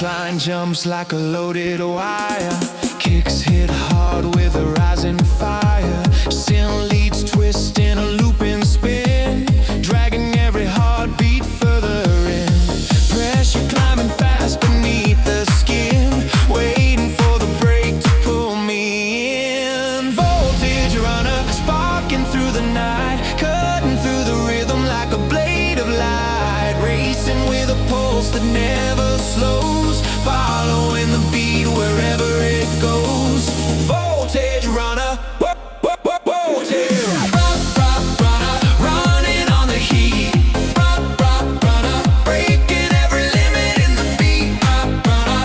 bassline jumps like a loaded wire. Kicks hit hard with a rising fire. Synth leads twist in a looping spin, dragging every heartbeat further in. Pressure climbing fast beneath the skin, waiting for the break to pull me in. Voltage runner, sparking through the night, cutting through the rhythm like a blade of light. Racing with a pulse that never slows, following the beat wherever it goes. Voltage runner, voltage runner, running on the heat. Runner, breaking every limit in the beat. Runner,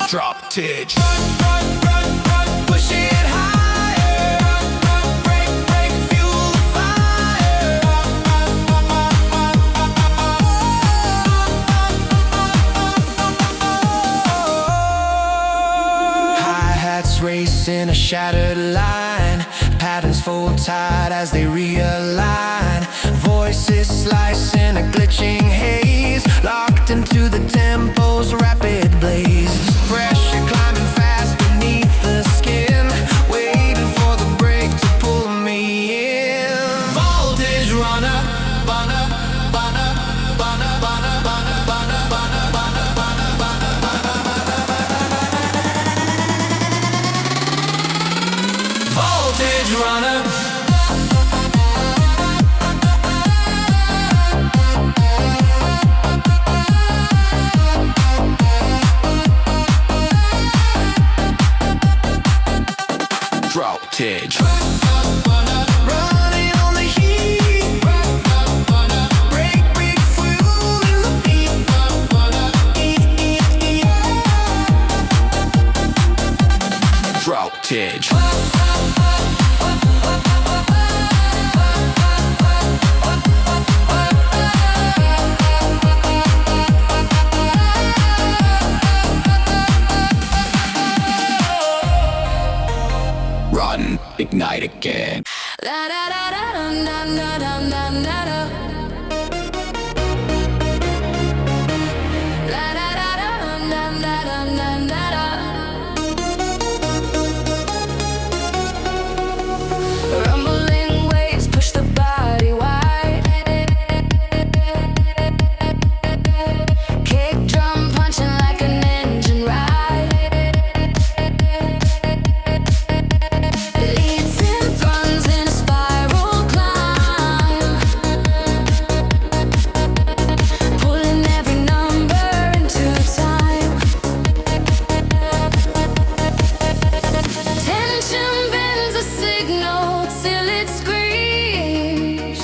drop titch. Run, push it higher. Break, fuel the fire. Hi-hats race in a shattered line, patterns fold tight as they realign. Voices slice in a glitching haze, locked into the tempo's rapid blaze. Pressure climbing fast beneath the skin, waiting for the break to pull me in. Voltage runner, bunner, bunner, bunner, bunner, bunner, bunner, bunner, bunner, bunner, bunner. Voltage runner. Voltage. Running on the heat. Break, fuel in the beat. Voltage. Run, ignite again. La da da da dum dum dum dum da da. La da da dum dum dum dum da da. Rumbling waves push the body wide. Kick drum punching like an engine ride. Lead synth runs in a spiral climb, pulling every number into time. Tension bends a signal till it screams,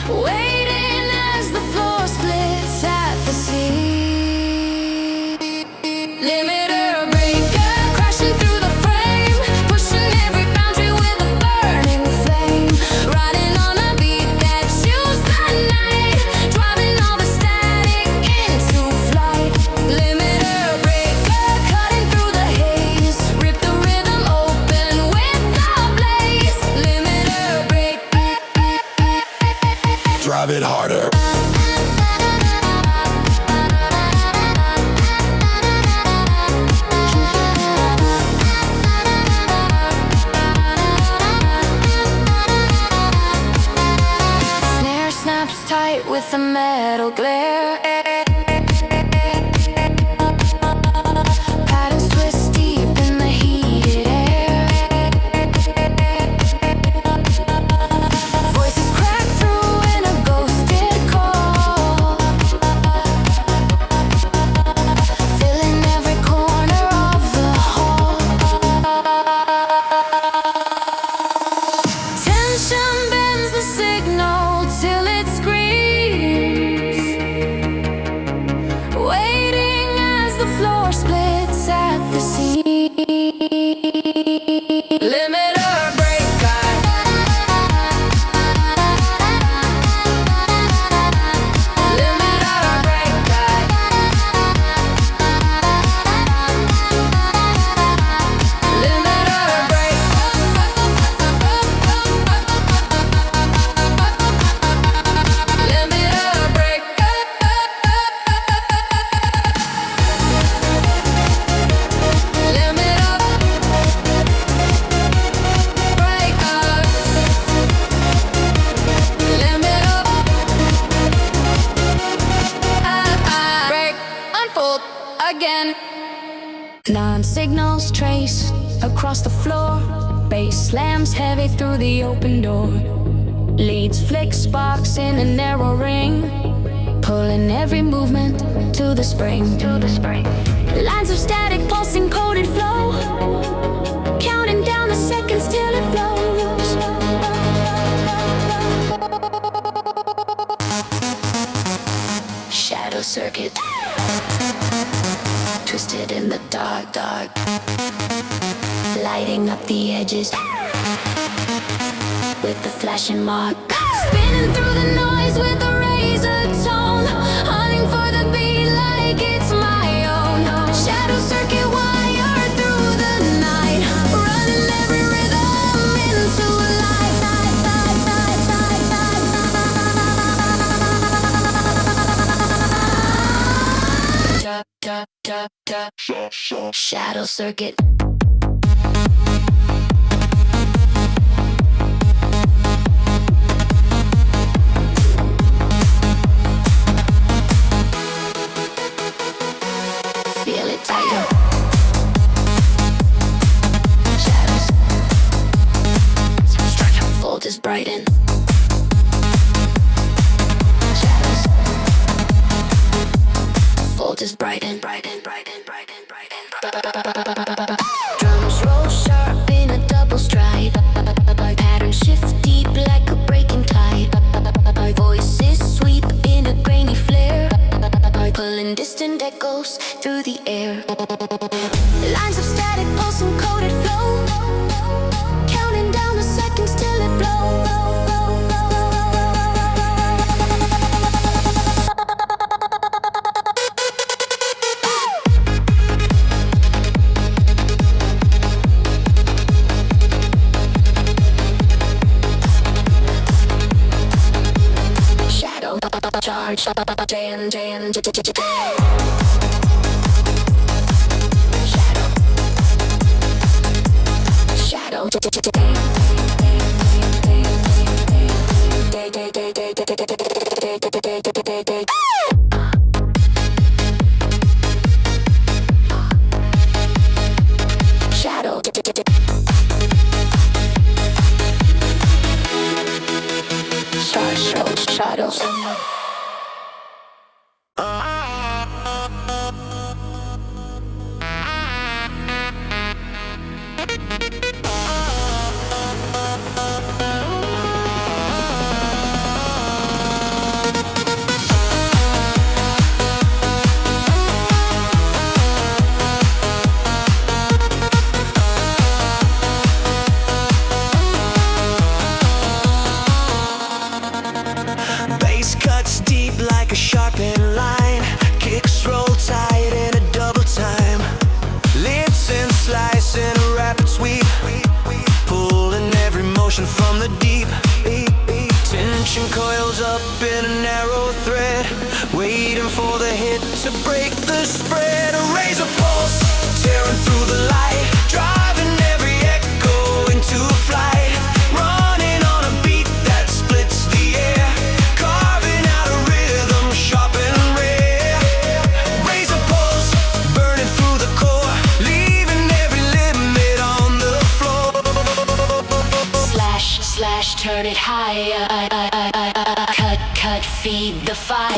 waiting as the floor splits at the seams. Limiter breaker crashing through the frame, pushing every boundary with a burning flame. Riding on a beat that chews the night, driving all the static into flight. Limiter breaker cutting through the haze, rip the rhythm open with the blaze. Limiter break, Drive it harder. snare snaps tight with a metal glare. Patterns twist deep in the heated air. Voices crack through in a ghosted call, filling every corner of the hall. Tension bends the signal till it screams, Non-signals trace across the floor. Bass slams heavy through the open door. Leads flick sparks in a narrow ring, pulling every movement to the spring. Lines of static pulsing coded flow, counting down the seconds till it blows. Shadow circuit, twisted in the dark, lighting up the edges with the flashing mark. Spinning through the noise with a razor tone, hunting for the beat like it's my own. Shadow circuit wired through the night, running every rhythm into life. Shadow circuit. Feel it tighter. Shadows. Voltage brighten. Shadows. Voltage brighten. Drums roll sharp in a double stride. Pattern shift deep like a breaking tide. Voices sweep in a grainy flare, pulling distant echoes through the air. Lines of static pulsing coded flow, counting down the seconds till it blows. Charge, Jan. Shadow. Shadows. Bass cuts deep like a sharpened line. Kicks roll tight in a double time. Lips and slice in a rapid sweep, pulling every motion from the deep. Tension coils up in a narrow thread, waiting for the hit to break the spread. A razor pulse tearing through the light, driving every echo into flight. Running on a beat that splits the air, carving out a rhythm sharp and rare. Razor pulse burning through the core, leaving every limit on the floor. Slash, turn it higher. Cut, feed the fire.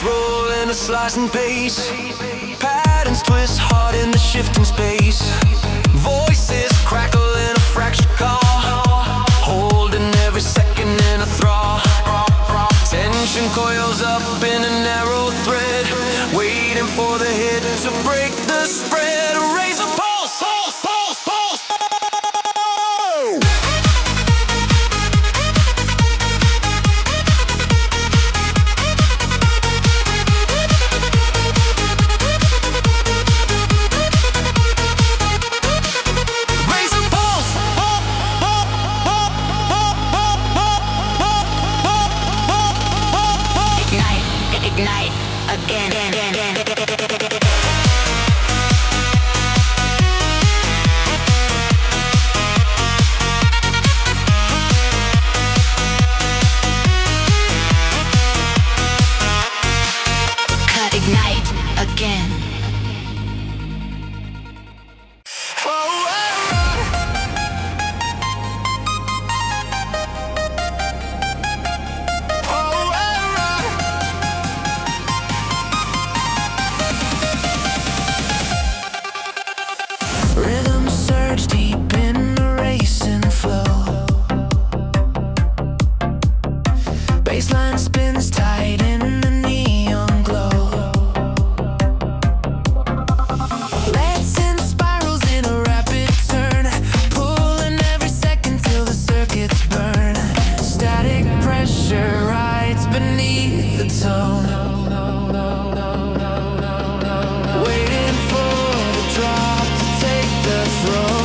Roll in a slicing pace, patterns twist hard in the shifting space. Voices crackle in a fractured call, holding every second in a thrall. Tension coils up in a narrow thread, waiting for the hit to break the spread. A razor pulse, pulse, pulse, pulse. Ignite again. Baseline spins tight in the neon glow. Let's send spirals in a rapid turn, pulling every second till the circuits burn. Static pressure rides beneath the tone, waiting for the drop to take the throne.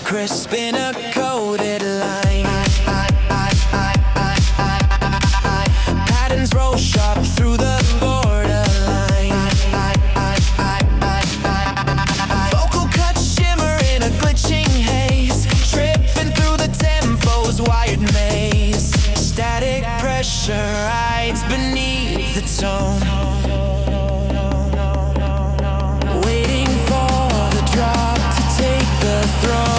Crisp in a coated line, patterns roll sharp through the borderline. Vocal cuts shimmer in a glitching haze, tripping through the tempo's wired maze. Static pressure rides beneath the tone, waiting for the drop to take the throne.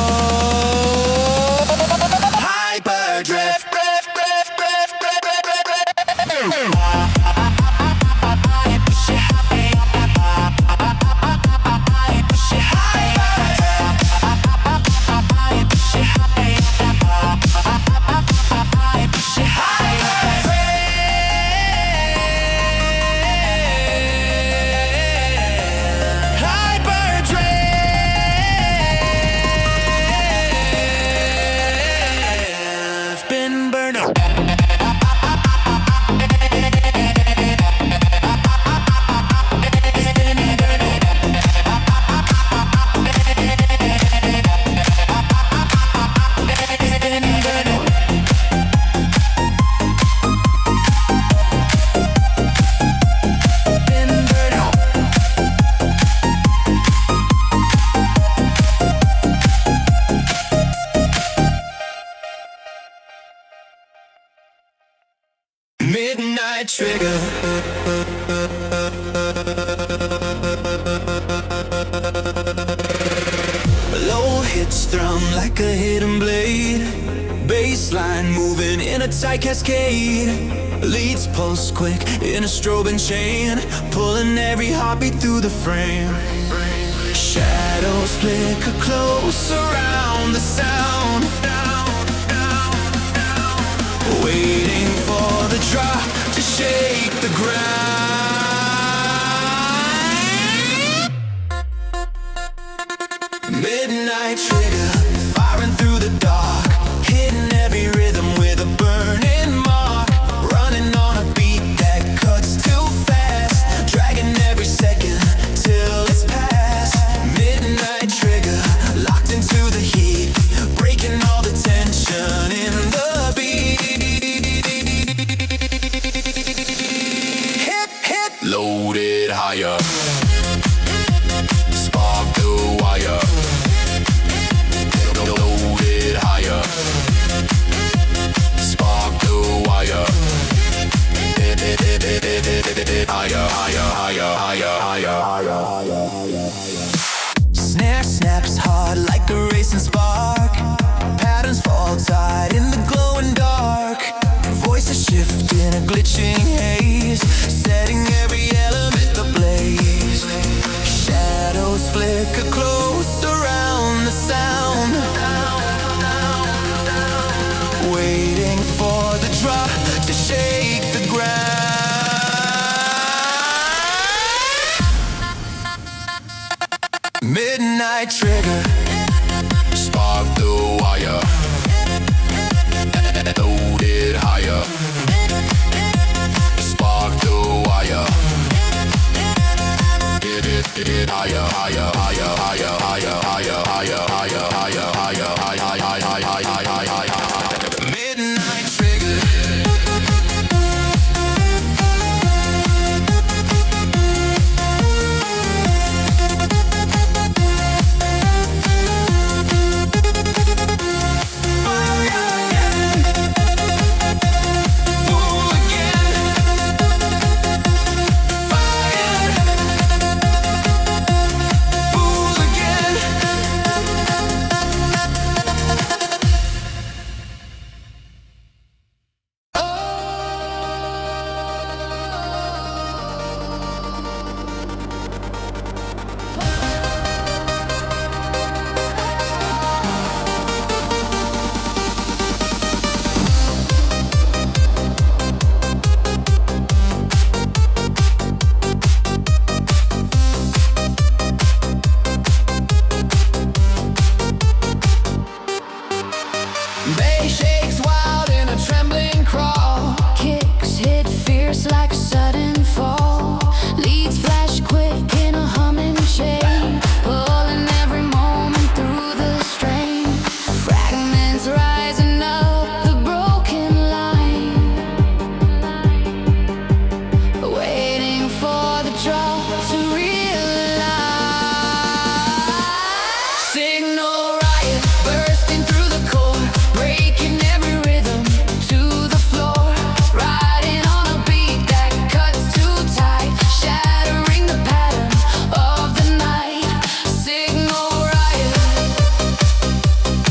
Midnight trigger. Low hits thrum like a hidden blade, bassline moving in a tight cascade. Leads pulse quick in a strobing chain, pulling every heartbeat through the frame. Shadows flicker close around the sound, waiting for the drop to shake the ground. Midnight trigger, firing through the dark, hitting every rhythm with a burning mark. Running on a beat that cuts too fast, dragging every second till it's past. Midnight trigger, locked into the heat, breaking all the tension in the beat. Loaded higher, spark the wire. Midnight trigger. Bass shakes wild in a trembling crawl. Kicks hit fierce like a sudden fall. Leads flash quick in a humming chain. Pulling every moment through the strain. Fragments rising up the broken line. Waiting for the drop to realize. Signal riot bursting through the core. Breaking every rhythm to the floor. Riding on a beat that cuts too tight. Shattering the pattern of the night. Signal riot.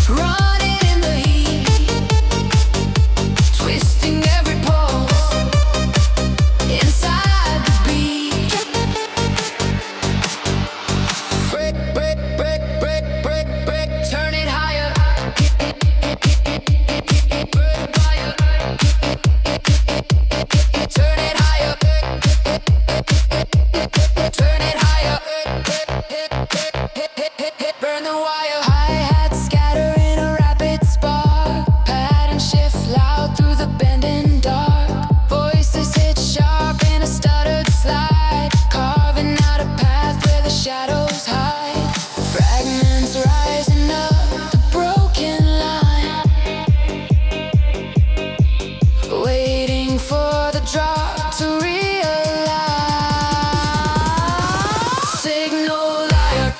Running in the heat. Twisting every pulse inside the beat. Break, break, break, break, break, break. Turn it higher. Turn it higher. Turn it higher. Burn the wire. Hi-hats scatter in a rapid spark. Pattern shift loud through the bending dark. Voices hit sharp in a stuttered slide. Carving out a path where the shadows hide. Fragments rising up the broken line. Waiting for the drop to realize. Signal liar.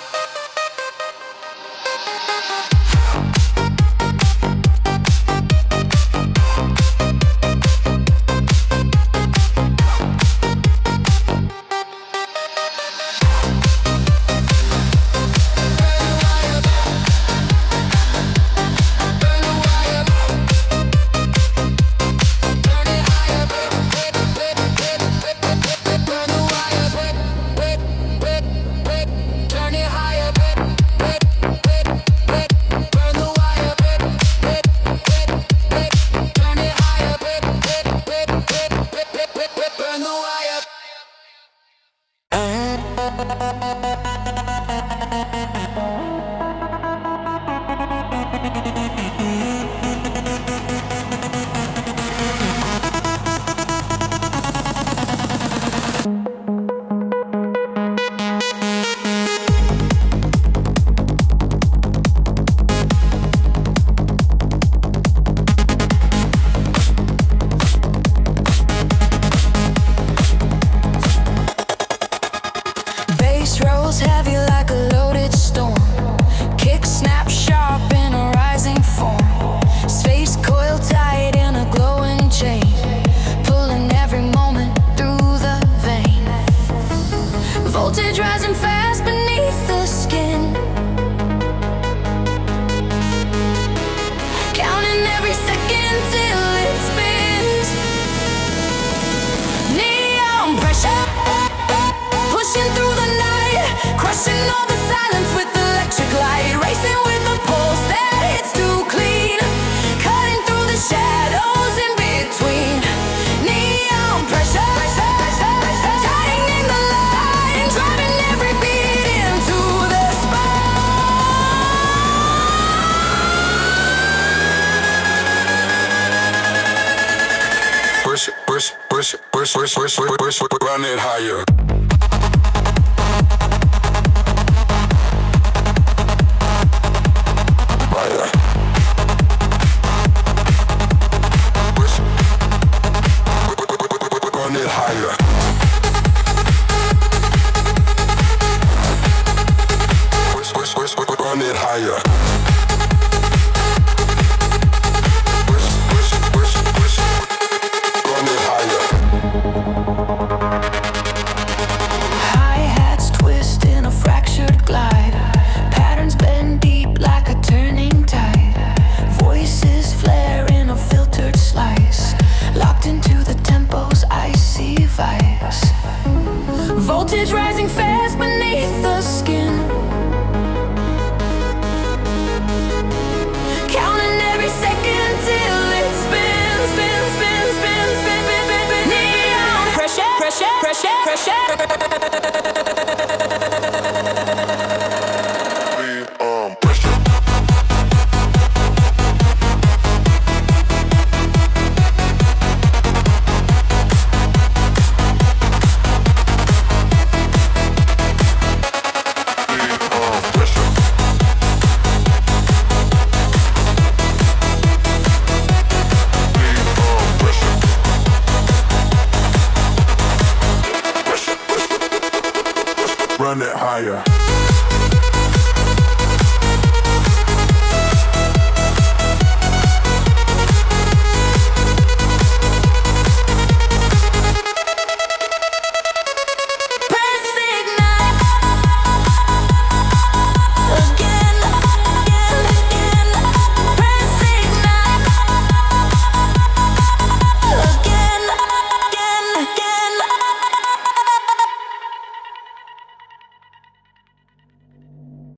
Bass rolls heavy like a loaded storm. Kick snap sharp in a rising form. Space coil tight in a glowing chain. Pulling every moment through the vein. Voltage rising fast beneath the skin. Counting every second till it spins. Neon pressure. Pushing through the night. Crushing all the silence with electric light. Racing with a pulse that hits too clean. Cutting through the shadows in between. Neon pressure. Tightening the line. Driving every beat into the spine. Push, push, push, push, push, push, push, push, run it higher. pressure.